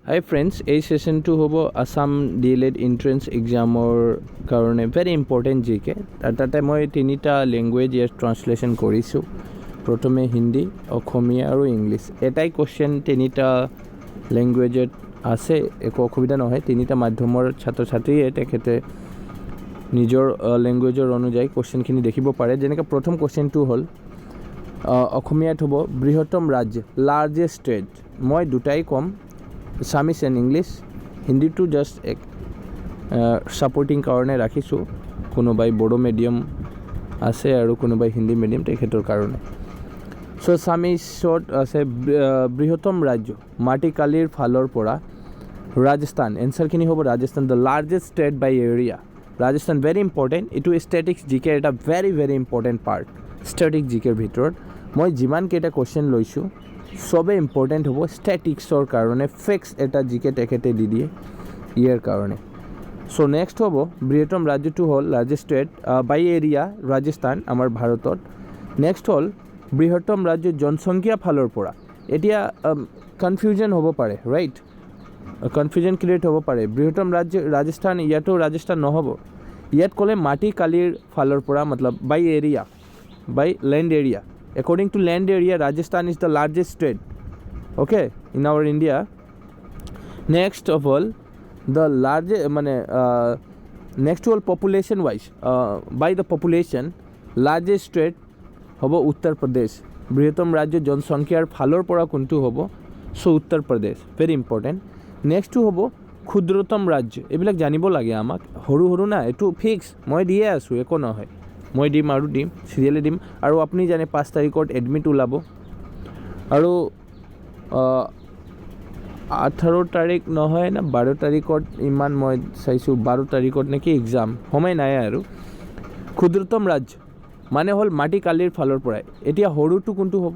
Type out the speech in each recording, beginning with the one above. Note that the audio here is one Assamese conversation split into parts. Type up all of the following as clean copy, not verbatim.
হাই ফ্ৰেণ্ডছ, এই ছেশ্যনটো হ'ব আছাম DLED এণ্ট্ৰেঞ্চ এক্সামৰ কাৰণে ভেৰি ইম্পৰ্টেণ্ট জিকে। তাতে মই তিনিটা লেংগুৱেজ ইয়াত ট্ৰান্সলেশ্যন কৰিছোঁ। প্ৰথমে হিন্দী, অসমীয়া আৰু ইংলিছ। এটাই কুৱেশ্যন তিনিটা লেংগুৱেজত আছে, একো অসুবিধা নহয়। তিনিটা মাধ্যমৰ ছাত্ৰ ছাত্ৰীয়ে তেখেতে নিজৰ লেংগুৱেজৰ অনুযায়ী কুৱেশ্যনখিনি দেখিব পাৰে। যেনেকৈ প্ৰথম কুৱেশ্যনটো হ'ল অসমীয়াত হ'ব বৃহত্তম ৰাজ্য, লাৰ্জেষ্ট ষ্টেট। মই দুটাই ক'ম, আছামিছ এণ্ড ইংলিছ। হিন্দীটো জাষ্ট এক ছাপৰ্টিং কাৰণে ৰাখিছোঁ। কোনোবাই বড়ো মিডিয়াম আছে আৰু কোনোবাই হিন্দী মিডিয়াম, তেখেতৰ কাৰণে। চ' আছামিছত আছে বৃহত্তম ৰাজ্য, মাটিকালিৰ ফালৰ পৰা ৰাজস্থান। এনচাৰখিনি হ'ব Rajasthan, the largest state by area. Rajasthan very important. এইটো ষ্টেটিক্স জিকেৰ এটা very very important part. Statics জিকেৰ ভিতৰত মই যিমানকেইটা কুৱেশ্যন লৈছোঁ চবেই ইম্পৰ্টেণ্ট হ'ব ষ্টেটিক্সৰ কাৰণে। ফেক্টছ এটা জিকে তেখেতে দি দিয়ে ইয়াৰ কাৰণে। চ' নেক্সট হ'ব বৃহত্তম ৰাজ্যটো হ'ল largest state by area Rajasthan, আমাৰ ভাৰতত। নেক্সট হ'ল বৃহত্তম ৰাজ্য জনসংখ্যা ফালৰ পৰা। এতিয়া কনফিউজন হ'ব পাৰে, ৰাইট? কনফিউজন ক্ৰিয়েট হ'ব পাৰে। বৃহত্তম ৰাজ্য ৰাজস্থান, ইয়াতো ৰাজস্থান নহ'ব। ইয়াত ক'লে মাটি কালিৰ ফালৰ পৰা, মতলব by area, by land area. According to land area, Rajasthan is the largest state, okay, in our India. Next of all, the largest, next of all population wise, by the population, largest state হ'ব উত্তৰ প্ৰদেশ। বৃহত্তম ৰাজ্য জনসংখ্যাৰ ফালৰ পৰা কোনটো হ'ব? চ' উত্তৰ প্ৰদেশ, ভেৰি ইম্পৰ্টেণ্ট। নেক্সটটো হ'ব ক্ষুদ্ৰতম ৰাজ্য। এইবিলাক জানিব লাগে আমাক, সৰু সৰু না, এইটো ফিক্স মই দিয়ে আছোঁ, একো নহয়। মই দিম আৰু দিম, চিৰিয়েলি দিম। আৰু আপুনি জানে 5 তাৰিখত এডমিট ওলাব, আৰু 18 তাৰিখ নহয় না 12 তাৰিখত, ইমান মই চাইছোঁ 12 তাৰিখত নেকি এক্সাম, সময় নাই আৰু। ক্ষুদ্ৰতম ৰাজ্য মানে হ'ল মাটিকালিৰ ফালৰ পৰাই। এতিয়া সৰুটো কোনটো হ'ব?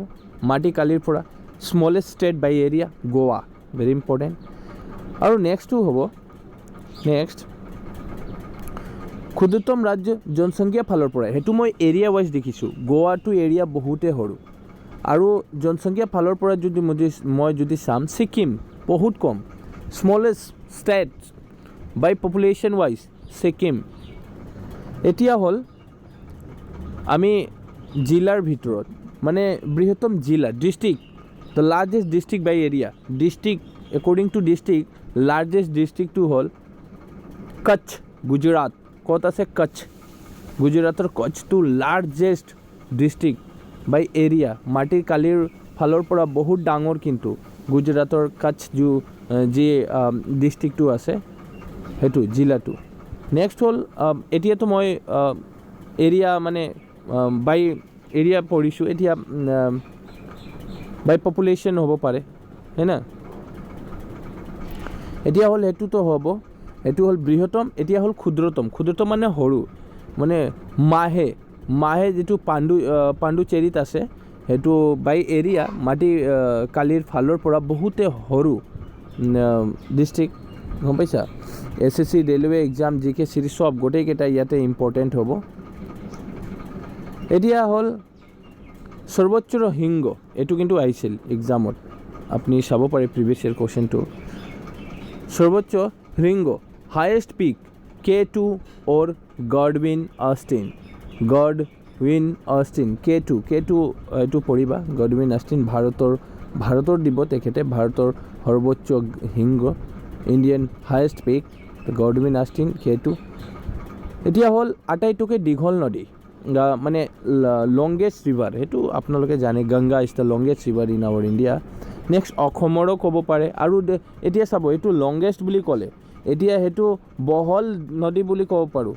মাটিকালিৰ পৰা। Smallest state by area, Goa, very important. আৰু নেক্সটটো হ'ব, নেক্সট ক্ষুদ্ৰতম ৰাজ্য জনসংখ্যা ফালৰ পৰাই। সেইটো মই এৰিয়া ৱাইজ দেখিছোঁ। গোৱাটো এৰিয়া বহুতেই সৰু, আৰু জনসংখ্যা ফালৰ পৰা মই যদি চাম, ছিকিম বহুত কম। Smallest state by population wise Sikkim. এতিয়া হ'ল আমি জিলাৰ ভিতৰত, মানে বৃহত্তম জিলা, district, the largest district by area. District, according to district, largest ডিষ্ট্ৰিক্টটো হ'ল কচ্ছ, গুজৰাট। ক'ত আছে? কচ্ছ, গুজৰাটৰ কচ্ছটো লাৰ্জেষ্ট ডিষ্ট্ৰিক্ট বাই এৰিয়া। মাটিৰ কালিৰ ফালৰ পৰা বহুত ডাঙৰ, কিন্তু গুজৰাটৰ কচ্ছ যি ডিষ্ট্ৰিক্টটো আছে, সেইটো জিলাটো। নেক্সট হ'ল, এতিয়াতো মই এৰিয়া মানে বাই এৰিয়া পঢ়িছোঁ, এতিয়া বাই পপুলেশ্যন হ'ব পাৰে, হয় না? এতিয়া হ'ল সেইটোতো হ'ব, এইটো হ'ল বৃহত্তম। এতিয়া হ'ল ক্ষুদ্ৰতম। ক্ষুদ্ৰতম মানে সৰু, মানে মাহে যিটো পাণ্ডুচেৰীত আছে, সেইটো বাই এৰিয়া মাটি কালিৰ ফালৰ পৰা বহুতে সৰু ডিষ্ট্ৰিক্ট, গম পাইছা? SSC, ৰেলৱে এক্সাম, জিকে চিৰিজ চব গোটেইকেইটা ইয়াতে ইম্পৰ্টেণ্ট হ'ব। এতিয়া হ'ল সৰ্বোচ্চ শৃংগ। এইটো কিন্তু আহিছিল এক্সামত, আপুনি চাব পাৰে প্ৰিভিয়াছ ইয়েৰ কুৱেশ্যনটো। সৰ্বোচ্চ শৃংগ, highest peak, K2 or Godwin Austen। K2 এইটো পঢ়িবা। গডউইন অষ্টিন ভাৰতৰ দিব তেখেতে, ভাৰতৰ সৰ্বোচ্চ শৃংগ, Indian highest peak, Godwin Austen, K2। এতিয়া হ'ল আটাইতকৈ দীঘল নদী, মানে লংগেষ্ট ৰিভাৰ। সেইটো আপোনালোকে জানে, Ganga is the longest river in our India. Next অসমৰো ক'ব পাৰে। আৰু এতিয়া চাব, এইটো লংগেষ্ট বুলি ক'লে, এতিয়া সেইটো বহল নদী বুলি ক'ব পাৰোঁ।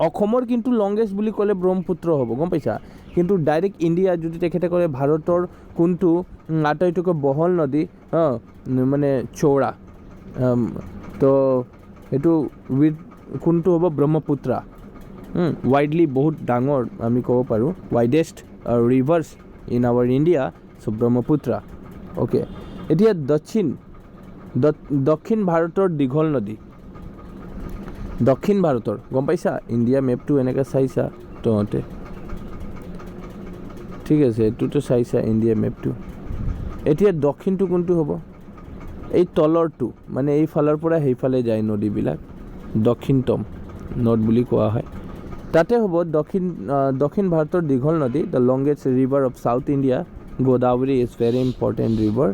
অসমৰ কিন্তু লংগেষ্ট বুলি ক'লে ব্ৰহ্মপুত্ৰ হ'ব, গম পাইছা? কিন্তু ডাইৰেক্ট ইণ্ডিয়া যদি তেখেতে কয় ভাৰতৰ কোনটো আটাইতকৈ বহল নদী, মানে চৌৰা, তো সেইটো কোনটো হ'ব? ব্ৰহ্মপুত্ৰ। ৱাইডলি, বহুত ডাঙৰ আমি ক'ব পাৰোঁ, widest rivers in our India, so' Brahmaputra, okay. এতিয়া দক্ষিণ ভাৰতৰ দীঘল নদী, দক্ষিণ ভাৰতৰ, গম পাইছা? ইণ্ডিয়া মেপটো এনেকৈ চাইছা তহঁতে, ঠিক আছে? এইটোতো চাইছা ইণ্ডিয়া মেপটো। এতিয়া দক্ষিণটো কোনটো হ'ব? এই তলৰটো মানে এইফালৰ পৰা সেইফালে যায় নদীবিলাক দক্ষিণতম নদ বুলি কোৱা হয় তাতে হ'ব দক্ষিণ ভাৰতৰ দীঘল নদী the longest river of south India Godavari is very important river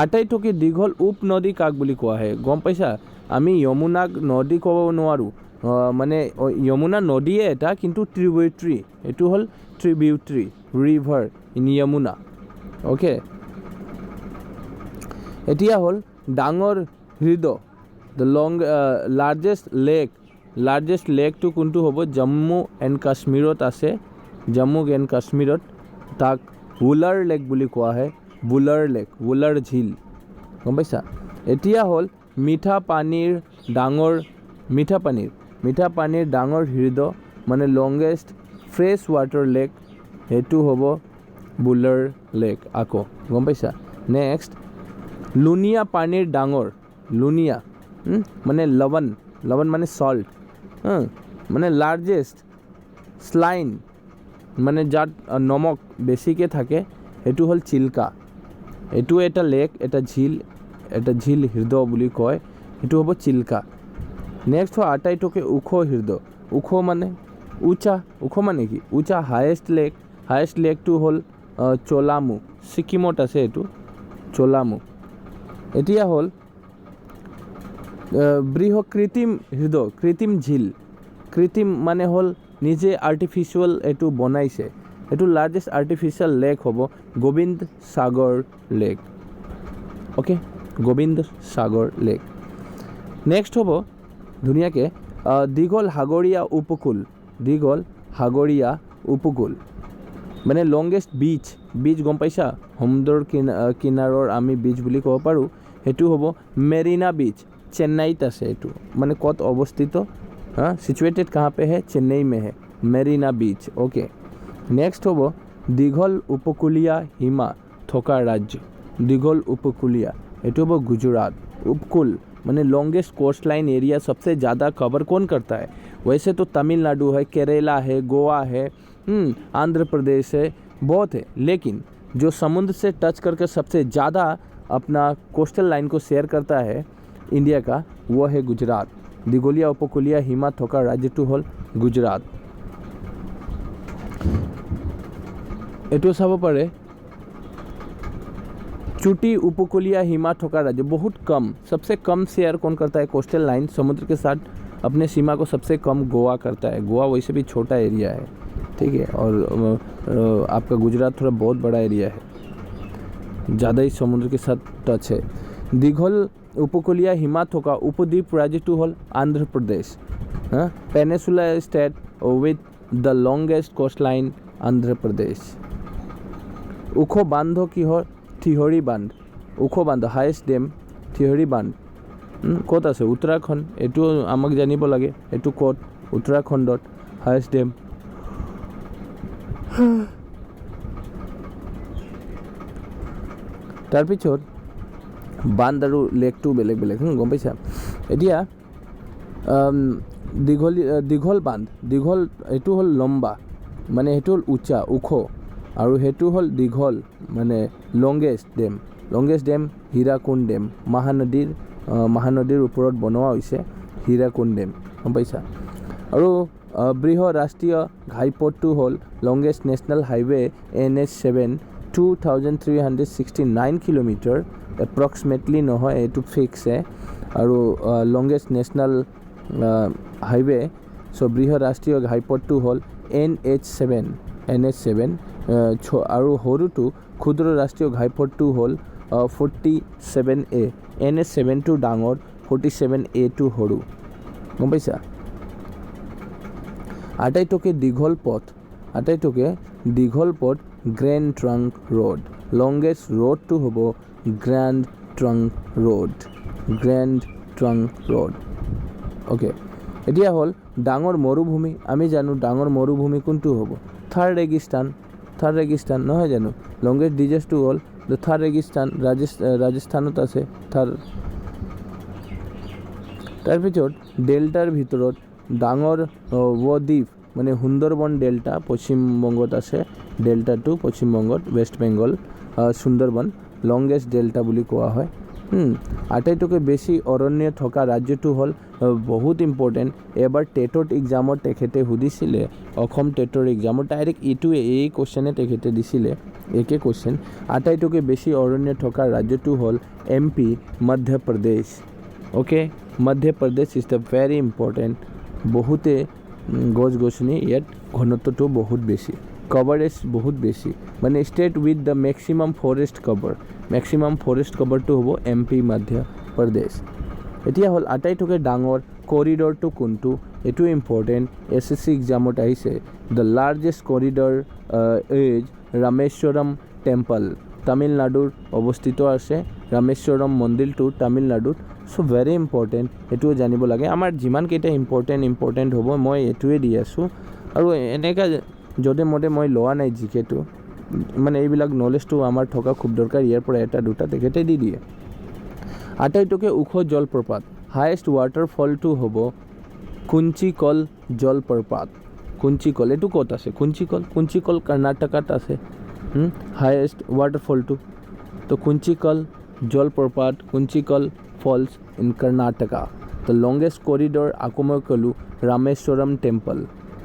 আটাইতকৈ দীঘল উপনদী কাক বুলি কোৱা হয় গম পাইছা আমি যমুনাক নদী ক'ব নোৱাৰোঁ মানে যমুনা নদীয়ে এটা কিন্তু ট্ৰিবিউটৰী এইটো হ'ল tributary river in Yamuna okay এতিয়া হ'ল ডাঙৰ হ্ৰদ দ্য লাৰ্জেষ্ট লেকটো কোনটো হ'ব জম্মু এণ্ড কাশ্মীৰত আছে জম্মু এণ্ড কাশ্মীৰত তাক উলাৰ লেক বুলি কোৱা হয় উলাৰ ঝিল গম পাইছা এতিয়া হ'ল মিঠা পানীৰ ডাঙৰ হ্ৰদ মানে লংগেষ্ট ফ্ৰেছ ৱাটাৰ লেক সেইটো হ'ব বুলাৰ লেক আকৌ গম পাইছা নেক্সট লুনিয়া পানীৰ ডাঙৰ মানে লৱণ মানে সল্ট মানে লাৰ্জেষ্ট স্লাইন মানে যাত নমক বেছিকৈ থাকে সেইটো হ'ল চিল্কা এইটো এটা লেক এটা ঝিল হ্ৰদ বুলি কয় সেইটো হ'ব চিল্কা নেক্সট হ'ল আটাইতকৈ ওখ হ্ৰদ ওখ মানে কি উঁচা হায়েষ্ট লেকটো হ'ল চোলামু ছিকিমত আছে এইটো চোলামু এতিয়া হ'ল বৃহৎ কৃত্ৰিম ঝিল মানে হ'ল নিজে আৰ্টিফিচিয়েল এইটো বনাইছে এইটো লাৰ্জেষ্ট আৰ্টিফিচিয়েল লেক হ'ব গোবিন্দ সাগৰ লেক অ'কে গোবিন্দ সাগৰ লেক নেক্সট হ'ব ধুনীয়াকৈ দীঘল সাগৰীয় উপকূল মানে লংগেষ্ট বিচ গম পাইছা সমুদ্ৰৰ কিনাৰৰ আমি বিচ বুলি ক'ব পাৰোঁ সেইটো হ'ব মেৰিনা বিচ চেন্নাইত আছে এইটো মানে ক'ত অৱস্থিত সিচুৱেটেড কাहाँ पे है চেন্নাই में है মেৰিনা বিচ অ'কে নেক্সট হ'ব দীঘল উপকূলীয় সীমা থকা ৰাজ্য এইটো হ'ব गुजरात उपकूल मैंने लॉन्गेस्ट कोस्ट लाइन एरिया सबसे ज़्यादा कवर कौन करता है वैसे तो तमिलनाडु है केरला है गोवा है आंध्र प्रदेश है बहुत है लेकिन जो समुद्र से टच करके सबसे ज़्यादा अपना कोस्टल लाइन को शेयर करता है इंडिया का वो है गुजरात दीघलीया उपकूलीय हिमा थका राज्य टू हल गुजरात एटो चाब पारे चुटी उपकूलीय हिमा थका राज्य बहुत कम सबसे कम शेयर कौन करता है कोस्टल लाइन समुद्र के साथ अपने सीमा को सबसे कम गोवा करता है गोवा वैसे भी छोटा एरिया है ठीक है और आपका गुजरात थोड़ा बहुत बड़ा एरिया है ज़्यादा ही समुद्र के साथ टच है दीघल उपकूलीय हिमा थका उपद्वीप राज्य टू हल Andhra Pradesh peninsula state with the longest coast line Andhra Pradesh ओख बांध किहर थिहरी बांध ओख बांध हाइस्ट डेम थिहरी बांध ক'ত আছে উত্তৰাখণ্ড এইটো আমাক জানিব লাগে এইটো ক'ত উত্তৰাখণ্ডত হাইষ্ট ডেম তাৰপিছত বান্ধ আৰু লেকটো বেলেগ গম পাইছা এতিয়া দীঘল বান্ধ এইটো হ'ল লম্বা মানে সেইটো হ'ল উঁচা ওখ আৰু সেইটো হ'ল দীঘল মানে লংগেষ্ট ডেম হীৰাকুণ্ড ডেম মহানদীৰ ওপৰত বনোৱা হৈছে হীৰাকুণ্ড ডেম গম পাইছা আৰু বৃহৎ ৰাষ্ট্ৰীয় ঘাইপথটো হ'ল longest national highway NH7 2369 kilometre approximately নহয় এইটো ফিক্সে আৰু লংগেষ্ট নেশ্যনেল হাইৱে চ' বৃহৎ ৰাষ্ট্ৰীয় ঘাইপথটো হ'ল NH7 আৰু সৰুটো ক্ষুদ্ৰ ৰাষ্ট্ৰীয় ঘাইপথটো হ'ল 47A NH7 টো ডাঙৰ 47A টো সৰু গম পাইছা আটাইতকৈ দীঘল পথ গ্ৰেণ্ড ট্ৰাংক ৰোড লংগেষ্ট ৰোডটো হ'ব গ্ৰেণ্ড ট্ৰাংক ৰোড অ'কে এতিয়া হ'ল ডাঙৰ মৰুভূমি আমি জানো ডাঙৰ মৰুভূমি কোনটো হ'ব থাৰ ৰেগিস্তান নহয় জানো লংগেষ্ট ডিজেষ্টটো হ'ল দ্য থাৰ ৰেগিস্তান ৰাজস্থানত আছে থাৰ তাৰপিছত ডেল্টাৰ ভিতৰত ডাঙৰ দ্বীপ মানে সুন্দৰবন ডেল্টা পশ্চিমবংগত আছে ডেল্টাটো পশ্চিমবংগত West Bengal Sundarban longest delta বুলি কোৱা হয় আটাইতকৈ বেছি অৰণ্য থকা ৰাজ্যটো হ'ল বহুত ইম্পৰ্টেণ্ট। এবাৰ টেটত এক্সামত তেখেতে সুধিছিলে, অসম টেটৰ এক্সামত ডাইৰেক্ট এই কুৱেশ্যনে তেখেতে দিছিলে, একে কুৱেশ্যন। আটাইতকৈ বেছি অৰণ্য থকা ৰাজ্যটো হ'ল MP Madhya Pradesh. Okay, Madhya Pradesh is the very important. বহুতে গছ গছনি ইয়াত ঘনত্বটো বহুত বেছি, কভাৰেজ বহুত বেছি, মানে state with the maximum forest cover. Maximum forest কভাৰটো হ'ব MP মধ্য প্ৰদেশ। এতিয়া হ'ল আটাইতকৈ ডাঙৰ কৰিডৰটো কোনটো, এইটো ইম্পৰ্টেণ্ট, SSC এক্সামত আহিছে। The largest corridor is Rameswaram temple, তামিলনাডুৰ অৱস্থিত আছে ৰামেশ্বৰম মন্দিৰটো তামিলনাডুত। চ' ভেৰি ইম্পৰ্টেণ্ট, এইটোও জানিব লাগে। আমাৰ যিমানকেইটা ইম্পৰ্টেণ্ট হ'ব মই এইটোৱে দি আছোঁ, আৰু এনেকৈ য'তে মতে মই লোৱা নাই জিকেটো, মানে এইবিলাক নলেজটো আমাৰ থকা খুব দৰকাৰ। ইয়াৰ পৰা এটা দুটা তেখেতে দি দিয়ে। আটাইতকৈ ওখ জলপ্ৰপাত, হায়েষ্ট ৱাটাৰফলটো হ'ব কুঞ্চিকল জলপ্ৰপাত। কুঞ্চিকল এইটো ক'ত আছে? কুঞ্চিকল কৰ্ণাটকাত আছে হায়েষ্ট ৱাটাৰফলটো। তো কুঞ্চিকল জলপ্ৰপাত, Kunchikal falls in Karnataka. The longest corridor আকৌ মই ক'লোঁ ৰামেশ্বৰম টেম্পল,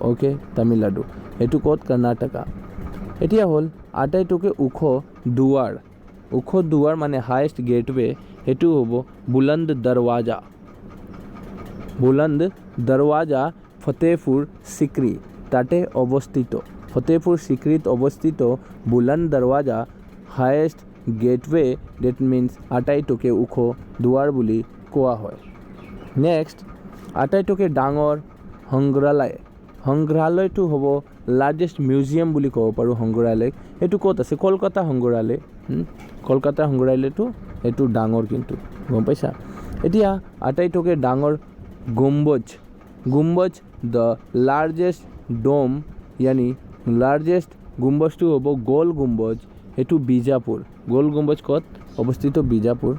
অ'কে, তামিলনাডু। এইটো ক'ত? কৰ্ণাটকা। এতিয়া হ'ল আটাইতকৈ ওখ দুৱাৰ মানে হায়েষ্ট গেটৱে, সেইটো হ'ব বুলন্দ দৰৱাজা। বুলন্দ দৰৱাজা ফতেহপুৰ চিক্ৰী তাতে অৱস্থিত। ফতেহপুৰ চিক্ৰীত অৱস্থিত বুলন্দ Darwaza highest gateway, that means আটাইতকৈ ওখ দুৱাৰ বুলি কোৱা হয়। নেক্সট, আটাইতকৈ ডাঙৰ সংগ্ৰহালয়টো হ'ব লাৰ্জেষ্ট মিউজিয়াম বুলি ক'ব পাৰোঁ সংগ্ৰহালয়। এইটো ক'ত আছে? কলকাতা সংগ্ৰহালয়। কলকাতা সংগ্ৰহালয়টো এইটো ডাঙৰ কিন্তু, গম পাইছা? এতিয়া আটাইতকৈ ডাঙৰ গুম্বজ দ্য লাৰ্জেষ্ট ডোম, ইয়ানি লাৰ্জেষ্ট গুম্বজটো হ'ব গোল গুম্বজ, সেইটো বিজাপুৰ। গোল গুম্বজ ক'ত অৱস্থিত? বিজাপুৰ।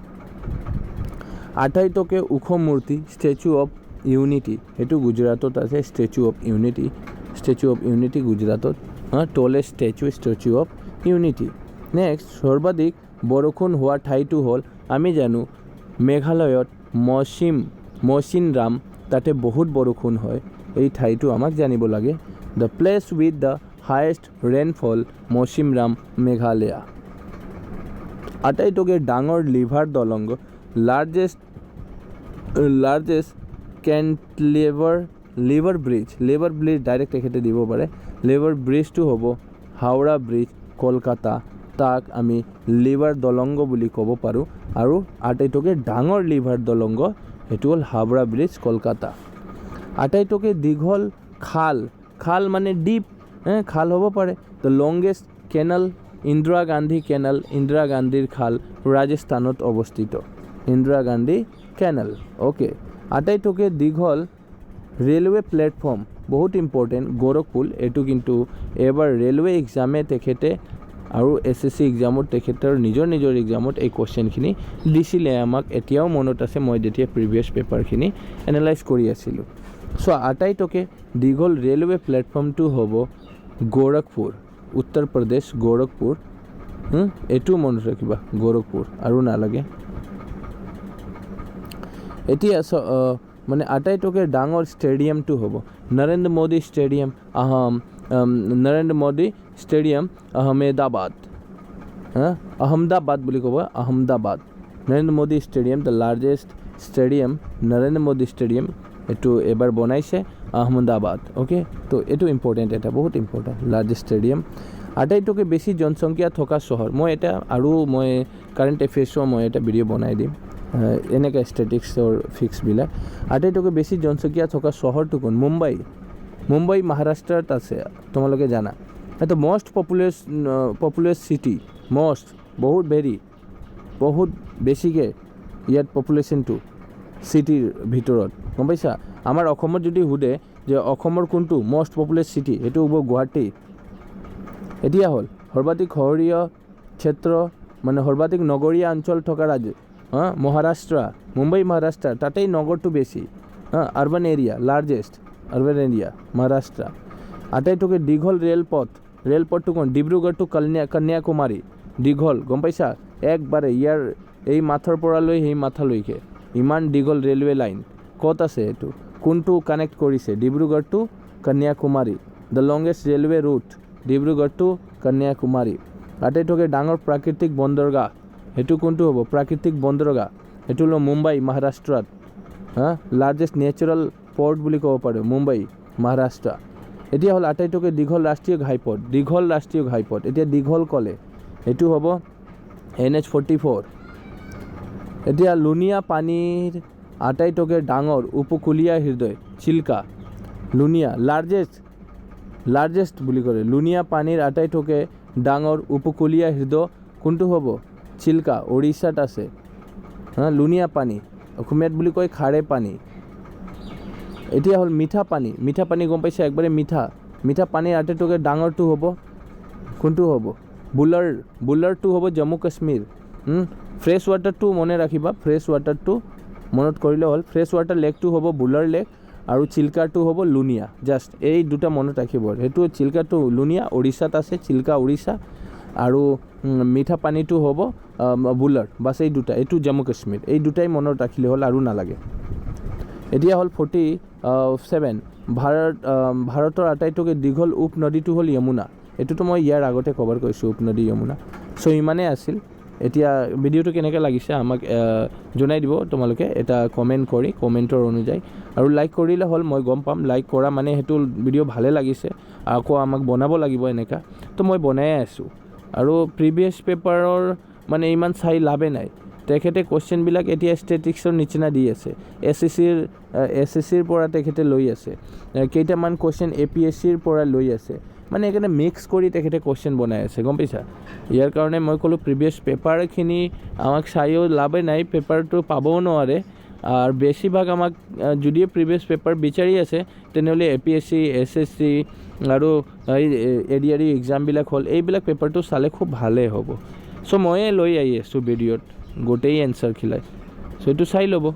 আটাইতকৈ ওখ মূৰ্তি ষ্টেচু অফ ইউনিটি, সেইটো গুজৰাটত আছে। ষ্টেচু অফ ইউনিটি গুজৰাটত, টলেষ্ট ষ্টেচু অফ ইউনিটি। নেক্সট, সৰ্বাধিক বৰষুণ হোৱা ঠাইটো হ'ল, আমি জানো মেঘালয়ত মৌচিনৰাম, তাতে বহুত বৰষুণ হয়। এই ঠাইটো আমাক জানিব লাগে। The place with the highest rainfall, Mawsynram, Meghalaya. আটাইতকৈ ডাঙৰ লিভাৰ দলং, লাৰ্জেষ্ট লিভাৰ ব্ৰিজ ডাইৰেক্ট তেখেতে দিব পাৰে। লিভাৰ ব্ৰিজটো হ'ব হাওৰা ব্ৰিজ, কলকাতা, তাক আমি লিভাৰ দলংগ বুলি ক'ব পাৰোঁ। আৰু আটাইতকৈ ডাঙৰ লিভাৰ দলংগ সেইটো হ'ল হাওৰা ব্ৰিজ, কলকাতা। আটাইতকৈ দীঘল খাল মানে ডিপ খাল হ'ব পাৰে। দ্য লংগেষ্ট কেনেল, ইন্দিৰা গান্ধীৰ খাল, ৰাজস্থানত অৱস্থিত। Indira Gandhi canal, okay. আটাইতকৈ দীঘল ৰেলৱে প্লেটফৰ্ম, বহুত ইম্পৰ্টেণ্ট, গোৰখপুৰ। এইটো কিন্তু এবাৰ ৰেলৱে এক্সামে তেখেতে আৰু SSC এক্সামত তেখেতৰ নিজৰ এক্সামত এই কুৱেশ্যনখিনি দিছিলে আমাক। এতিয়াও মনত আছে, মই যেতিয়া প্ৰিভিয়াছ পেপাৰখিনি এনালাইজ কৰি আছিলোঁ। চ' আটাইতকৈ দীঘল ৰেলৱে প্লেটফৰ্মটো হ'ব গোৰখপুৰ, উত্তৰ প্ৰদেশ, গোৰখপুৰ। এইটো মনত ৰাখিবা, গোৰখপুৰ, আৰু নালাগে। এতিয়া মানে আটাইতকৈ ডাঙৰ ষ্টেডিয়ামটো হ'ব নৰেন্দ্ৰ মোদী ষ্টেডিয়াম, আহমেদাবাদ বুলি ক'ব, Ahmedabad. Narendra Modi stadium, the largest stadium, Narendra Modi stadium, এইটো এবাৰ বনাইছে আহমেদাবাদ, অ'কে। তো এইটো ইম্পৰ্টেণ্ট, এটা বহুত ইম্পৰ্টেণ্ট, লাৰ্জেষ্ট ষ্টেডিয়াম। আটাইতকৈ বেছি জনসংখ্যা থকা চহৰ, মই কাৰেণ্ট এফেয়াৰ্ছৰ মই এটা ভিডিঅ' বনাই দিম, এনেকৈ ষ্টেটিক্সৰ ফিক্সবিলাক। আটাইতকৈ বেছি জনসংখ্যা থকা চহৰটো কোন? মুম্বাই মহাৰাষ্ট্ৰত আছে, তোমালোকে জানা। এইটো মষ্ট পপুলাছ চিটি, বহুত বেছিকৈ ইয়াত পপুলেশ্যনটো চিটিৰ ভিতৰত, গম পাইছা? আমাৰ অসমত যদি সোধে যে অসমৰ কোনটো মষ্ট পপুলাছ চিটি, সেইটো হ'ব গুৱাহাটী। এতিয়া হ'ল সৰ্বাধিক শহৰীয়া ক্ষেত্ৰ, মানে সৰ্বাধিক নগৰীয়া অঞ্চল থকা ৰাজ্য, মহাৰাষ্ট্ৰ, মুম্বাই মহাৰাষ্ট্ৰ, তাতেই নগৰটো বেছি। Urban area, largest urban area Maharashtra. আটাইতকৈ দীঘল ৰেলপথটো কোন? ডিব্ৰুগড় টু কন্যাকুমাৰী, দীঘল, গম পাইছা? একবাৰে ইয়াৰ এই মাথাৰ পৰা লৈ সেই মাথালৈকে ইমান দীঘল ৰেলৱে লাইন ক'ত আছে এইটো কোনটো কানেক্ট কৰিছে Dibrugarh to Kanyakumari the longest railway route Dibrugarh to Kanyakumari আটাইতকৈ ডাঙৰ প্ৰাকৃতিক বন্দৰগাহ সেইটো কোনটো হ'ব প্ৰাকৃতিক বন্দৰগাহ সেইটো হ'ল মুম্বাই মহাৰাষ্ট্ৰত লাৰ্জেষ্ট নেচাৰেল পৰ্ট বুলি ক'ব পাৰোঁ মুম্বাই মহাৰাষ্ট্ৰ এতিয়া হ'ল আটাইতকৈ দীঘল ৰাষ্ট্ৰীয় ঘাইপথ এতিয়া দীঘল ক'লে এইটো হ'ব NH44 এতিয়া লুণীয়া পানীৰ আটাইতকৈ ডাঙৰ উপকূলীয় হৃদয় চিল্কা লুণীয়া লাৰ্জেষ্ট বুলি ক'লে লুণীয়া পানীৰ আটাইতকৈ ডাঙৰ উপকূলীয় হৃদয় কোনটো হ'ব চিল্কা ওড়িশাত আছে লুণীয়া পানী অসমীয়াত বুলি কয় খাৰে পানী এতিয়া হ'ল মিঠা পানী গম পাইছে একবাৰে মিঠা পানীৰ আটাইতকৈ ডাঙৰটো হ'ব কোনটো হ'ব বুলাৰটো হ'ব জম্মু কাশ্মীৰ ফ্ৰেছ ৱাটাৰটো মনে ৰাখিবা ফ্ৰেছ ৱাটাৰটো মনত কৰিলে হ'ল ফ্ৰেছ ৱাটাৰ লেকটো হ'ব বুলাৰ লেক আৰু চিল্কাটো হ'ব লুণীয়া জাষ্ট এই দুটা মনত ৰাখিব সেইটো চিল্কাটো লুণীয়া ওড়িশাত আছে চিল্কা ওড়িশা আৰু মিঠা পানীটো হ'ব বুলাৰ বাছ এই দুটা এইটো জম্মু কাশ্মীৰ এই দুটাই মনত ৰাখিলে হ'ল আৰু নালাগে এতিয়া হ'ল 47 ভাৰতৰ আটাইতকৈ দীঘল উপনদীটো হ'ল যমুনা এইটোতো মই ইয়াৰ আগতে কভাৰ কৰিছোঁ উপনদী যমুনা চ' ইমানেই আছিল এতিয়া ভিডিঅ'টো কেনেকৈ লাগিছে আমাক জনাই দিব তোমালোকে এটা কমেণ্ট কৰি কমেণ্টৰ অনুযায়ী আৰু লাইক কৰিলে হ'ল মই গম পাম লাইক কৰা মানে সেইটো ভিডিঅ' ভালে লাগিছে আকৌ আমাক বনাব লাগিব এনেকুৱা তো মই বনাই আছোঁ আৰু প্ৰিভিয়াছ পেপাৰৰ মানে ইমান চাই লাভে নাই তেখেতে কুৱেশ্যনবিলাক এতিয়া ষ্টেটিক্সৰ নিচিনা দি আছে SSCৰ পৰা তেখেতে লৈ আছে কেইটামান কুৱেশ্যন APSCৰ পৰা লৈ আছে মানে এইকাৰণে মিক্স কৰি তেখেতে কুৱেশ্যন বনাই আছে গম পাইছা ইয়াৰ কাৰণে মই ক'লোঁ প্ৰিভিয়াছ পেপাৰখিনি আমাক চাইও লাভে নাই পেপাৰটো পাবও নোৱাৰে আৰু বেছিভাগ আমাক যদিও প্ৰিভিয়াছ পেপাৰ বিচাৰি আছে তেনেহ'লে APSC SSC আৰু ADRE এক্সামবিলাক হ'ল এইবিলাক পেপাৰটো চালে খুব ভালেই হ'ব চ' ময়ে লৈ আহি আছোঁ ভিডিঅ'ত গোটেই এনচাৰ খিলাই চ' এইটো চাই ল'ব